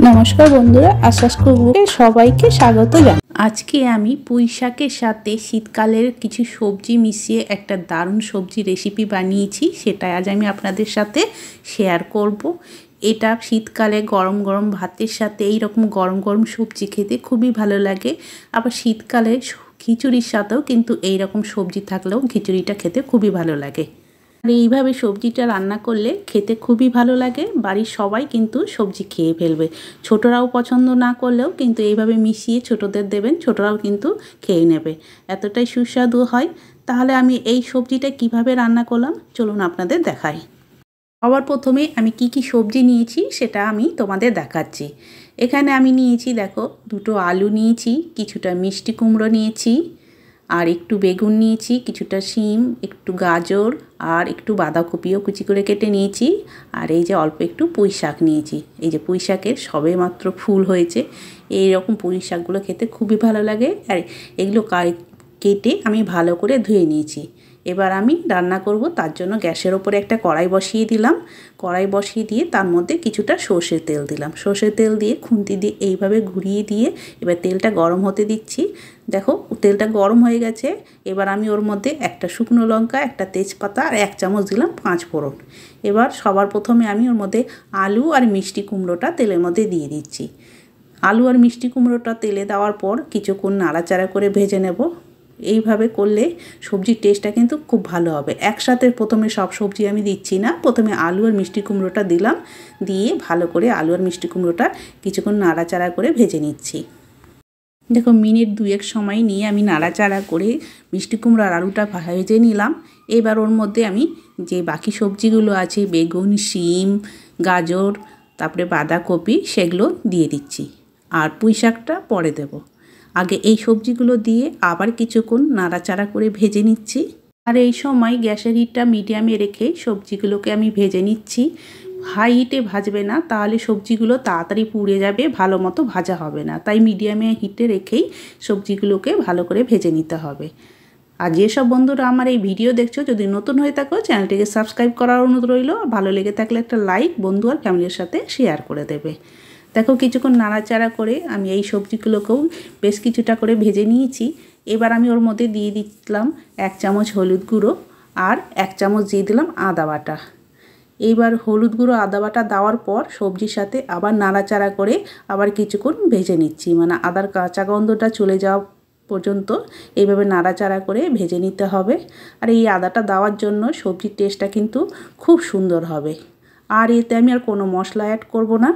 নমস্কার বন্ধুরা, আশ্বাস কুকবুকে সবাইকে স্বাগত জানাই। আজকে আমি পুঁই শাকের সাথে শীতকালের কিছু সবজি মিশিয়ে একটা দারুণ সবজি রেসিপি বানিয়েছি, সেটা আজ আমি আপনাদের সাথে শেয়ার করব। এটা শীতকালে গরম গরম ভাতের সাথে এই রকম গরম গরম সবজি খেতে খুবই ভালো লাগে। আবার শীতকালে খিচুড়ির সাথেও কিন্তু এই রকম সবজি থাকলেও খিচুড়িটা খেতে খুবই ভালো লাগে। আর এইভাবে সবজিটা রান্না করলে খেতে খুবই ভালো লাগে, বাড়ির সবাই কিন্তু সবজি খেয়ে ফেলবে। ছোটরাও পছন্দ না করলেও কিন্তু এইভাবে মিশিয়ে ছোটদের দেবেন, ছোটরাও কিন্তু খেয়ে নেবে, এতটাই সুস্বাদু হয়। তাহলে আমি এই সবজিটা কিভাবে রান্না করলাম চলুন আপনাদের দেখাই। সবার প্রথমে আমি কি সবজি নিয়েছি সেটা আমি তোমাদের দেখাচ্ছি। এখানে আমি নিয়েছি, দেখো, দুটো আলু নিয়েছি, কিছুটা মিষ্টি কুমড়ো নিয়েছি, আর একটু বেগুন নিয়েছি, কিছুটা শিম, একটু গাজর আর একটু বাঁধাকপিও কুচি করে কেটে নিয়েছি। আর এই যে অল্প একটু পুঁই শাক নিয়েছি। এই যে পুঁই শাকের সবে মাত্র ফুল হয়েছে, এই রকম পুঁই শাকগুলো খেতে খুবই ভালো লাগে। আর এগুলো কেটে আমি ভালো করে ধুয়ে নিয়েছি। এবার আমি রান্না করব, তার জন্য গ্যাসের ওপরে একটা কড়াই বসিয়ে দিলাম। কড়াই বসিয়ে দিয়ে তার মধ্যে কিছুটা সর্ষের তেল দিলাম। সর্ষের তেল দিয়ে খুন্তি দিয়ে এইভাবে ঘুরিয়ে দিয়ে এবার তেলটা গরম হতে দিচ্ছি। দেখো তেলটা গরম হয়ে গেছে। এবার আমি ওর মধ্যে একটা শুকনো লঙ্কা, একটা তেজপাতা আর 1 চামচ দিলাম 5 ফোড়ন। এবার সবার প্রথমে আমি ওর মধ্যে আলু আর মিষ্টি কুমড়োটা তেলের মধ্যে দিয়ে দিচ্ছি। আলু আর মিষ্টি কুমড়োটা তেলে দেওয়ার পর কিছুক্ষণ নাড়াচাড়া করে ভেজে নেব। এইভাবে করলে সবজির টেস্টটা কিন্তু খুব ভালো হবে। একসাথে প্রথমে সব সবজি আমি দিচ্ছি না, প্রথমে আলু আর মিষ্টি কুমড়োটা দিলাম, দিয়ে ভালো করে আলু আর মিষ্টি কুমড়োটা কিছুক্ষণ নাড়াচাড়া করে ভেজে নিচ্ছি। দেখো মিনিট 2 সময় নিয়ে আমি নাড়াচাড়া করে মিষ্টি কুমড়ো আর আলুটা ভেজে নিলাম। এবার ওর মধ্যে আমি যে বাকি সবজিগুলো আছে, বেগুন, শিম, গাজর, তারপরে বাঁধাকপি, সেগুলো দিয়ে দিচ্ছি। আর পুঁই শাকটা পরে দেব। আগে এই সবজিগুলো দিয়ে আবার কিছুক্ষণ নাড়াচাড়া করে ভেজে নিচ্ছি। আর এই সময় গ্যাসের হিটটা মিডিয়ামে রেখে সবজিগুলোকে আমি ভেজে নিচ্ছি। হাই হিটে ভাজবে না, তাহলে সবজিগুলো তাড়াতাড়ি পুড়ে যাবে, ভালো মতো ভাজা হবে না। তাই মিডিয়ামে হিটে রেখেই সবজিগুলোকে ভালো করে ভেজে নিতে হবে। আর যেসব বন্ধুরা আমার এই ভিডিও দেখছো, যদি নতুন হয়ে থাকো চ্যানেলটিকে সাবস্ক্রাইব করার অনুরোধ রইল। ভালো লেগে থাকলে একটা লাইক, বন্ধু আর ফ্যামিলির সাথে শেয়ার করে দেবে। দেখো কিছুক্ষণ নাড়াচাড়া করে আমি এই সবজিগুলোকেও বেশ কিছুটা করে ভেজে নিয়েছি। এবার আমি ওর মধ্যে দিয়ে দিলাম 1 চামচ হলুদ গুঁড়ো আর 1 চামচ দিয়ে দিলাম আদা বাটা। এইবার হলুদ গুঁড়ো আদা বাটা দেওয়ার পর সবজির সাথে আবার নাড়াচাড়া করে আবার কিছুক্ষণ ভেজে নিচ্ছি, মানে আদার কাঁচা গন্ধটা চলে যাওয়া পর্যন্ত এইভাবে নাড়াচাড়া করে ভেজে নিতে হবে। আর এই আদাটা দেওয়ার জন্য সবজির টেস্টটা কিন্তু খুব সুন্দর হবে। আর এতে আমি আর কোনো মশলা অ্যাড করব না,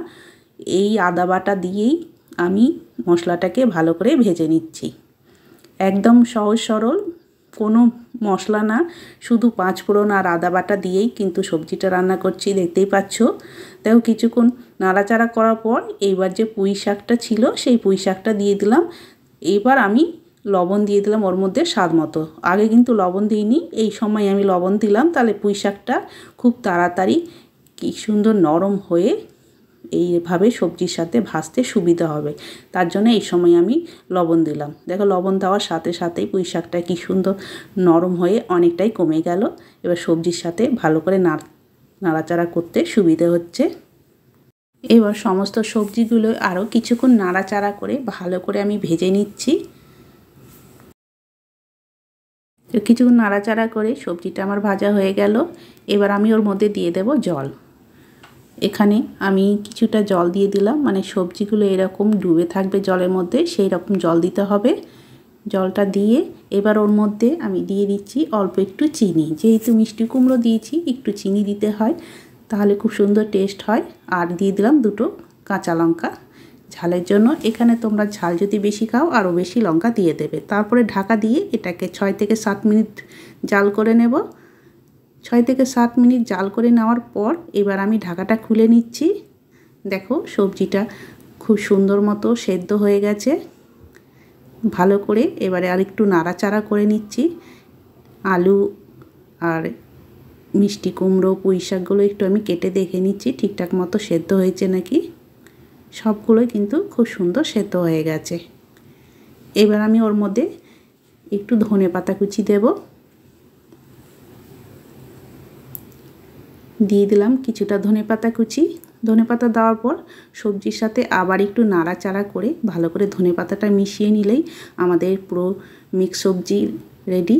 এই আদা বাটা দিয়েই আমি মশলাটাকে ভালো করে ভেজে নিচ্ছি। একদম সহজ সরল, কোনো মশলা না, শুধু 5 ফোড়ন আর আদা বাটা দিয়েই কিন্তু সবজিটা রান্না করছি, দেখতেই পাচ্ছ। দেখো কিছুক্ষণ নাড়াচাড়া করার পর এইবার যে পুঁই শাকটা ছিল সেই পুঁই শাকটা দিয়ে দিলাম। এইবার আমি লবণ দিয়ে দিলাম ওর মধ্যে স্বাদ মতো। আগে কিন্তু লবণ দিইনি, এই সময় আমি লবণ দিলাম, তাহলে পুঁই শাকটা খুব তাড়াতাড়ি কি সুন্দর নরম হয়ে এইভাবে সবজির সাথে ভাজতে সুবিধা হবে, তার জন্য এই সময় আমি লবণ দিলাম। দেখো লবণ দেওয়ার সাথে সাথেই পুঁই শাকটা কি সুন্দর নরম হয়ে অনেকটাই কমে গেল। এবার সবজির সাথে ভালো করে নাড়াচাড়া করতে সুবিধে হচ্ছে। এবার সমস্ত সবজিগুলো আরও কিছুক্ষণ নাড়াচাড়া করে ভালো করে আমি ভেজে নিচ্ছি। কিছুক্ষণ নাড়াচাড়া করে সবজিটা আমার ভাজা হয়ে গেল। এবার আমি ওর মধ্যে দিয়ে দেব জল। এখানে আমি কিছুটা জল দিয়ে দিলাম, মানে সবজিগুলো এরকম ডুবে থাকবে জলের মধ্যে, সেই রকম জল দিতে হবে। জলটা দিয়ে এবার ওর মধ্যে আমি দিয়ে দিচ্ছি অল্প একটু চিনি। যেহেতু মিষ্টি কুমড়ো দিয়েছি একটু চিনি দিতে হয়, তাহলে খুব সুন্দর টেস্ট হয়। আর দিয়ে দিলাম 2টো কাঁচা লঙ্কা ঝালের জন্য। এখানে তোমরা ঝাল যদি বেশি খাও আরও বেশি লঙ্কা দিয়ে দেবে। তারপরে ঢাকা দিয়ে এটাকে 6 থেকে 7 মিনিট জাল করে নেব। 6 থেকে 7 মিনিট জাল করে নেওয়ার পর এবার আমি ঢাকাটা খুলে নিচ্ছি। দেখো সবজিটা খুব সুন্দর মতো সেদ্ধ হয়ে গেছে ভালো করে। এবারে আর একটু নাড়াচাড়া করে নিচ্ছি। আলু আর মিষ্টি কুমড়ো, পুঁই শাকগুলো একটু আমি কেটে দেখে নিচ্ছি ঠিকঠাক মতো সেদ্ধ হয়েছে নাকি। সবগুলোই কিন্তু খুব সুন্দর সেদ্ধ হয়ে গেছে। এবার আমি ওর মধ্যে একটু ধনেপাতা কুচি দেব, দিয়ে দিলাম কিছুটা ধনেপাতা কুচি। ধনেপাতা দেওয়ার পর সবজির সাথে আবার একটু নাড়াচাড়া করে ভালো করে ধনেপাতাটা মিশিয়ে নিলেই আমাদের পুরো মিক্স সবজি রেডি।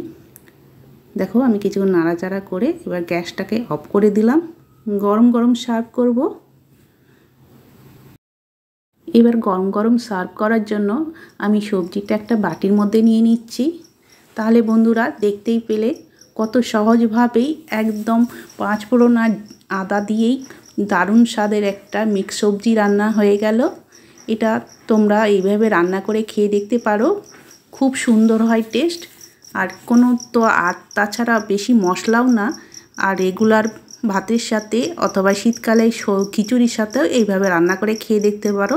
দেখো আমি কিছুক্ষণ নাড়াচাড়া করে এবার গ্যাসটাকে অফ করে দিলাম। গরম গরম সার্ভ করব। এবার গরম গরম সার্ভ করার জন্য আমি সবজিটা একটা বাটির মধ্যে নিয়ে নিচ্ছি। তাহলে বন্ধুরা দেখতেই পেলে কত সহজভাবেই একদম 5 ফোড়ন আর আদা দিয়েই দারুণ স্বাদের একটা মিক্স সবজি রান্না হয়ে গেল। এটা তোমরা এইভাবে রান্না করে খেয়ে দেখতে পারো, খুব সুন্দর হয় টেস্ট। আর কোনো তো আর তাছাড়া বেশি মশলাও না। আর রেগুলার ভাতের সাথে অথবা শীতকালে খিচুড়ির সাথেও এইভাবে রান্না করে খেয়ে দেখতে পারো।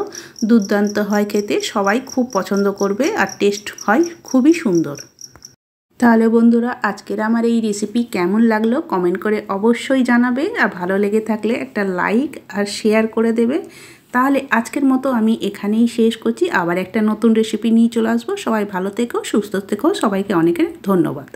দুর্দান্ত হয় খেতে, সবাই খুব পছন্দ করবে আর টেস্ট হয় খুবই সুন্দর। তাহলে বন্ধুরা আজকের আমার এই রেসিপি কেমন লাগলো কমেন্ট করে অবশ্যই জানাবে। আর ভালো লেগে থাকলে একটা লাইক আর শেয়ার করে দেবে। তাহলে আজকের মতো আমি এখানেই শেষ করছি। আবার একটা নতুন রেসিপি নিয়ে চলে আসবো। সবাই ভালো থেকো, সুস্থ থেকো। সবাইকে অনেক ধন্যবাদ।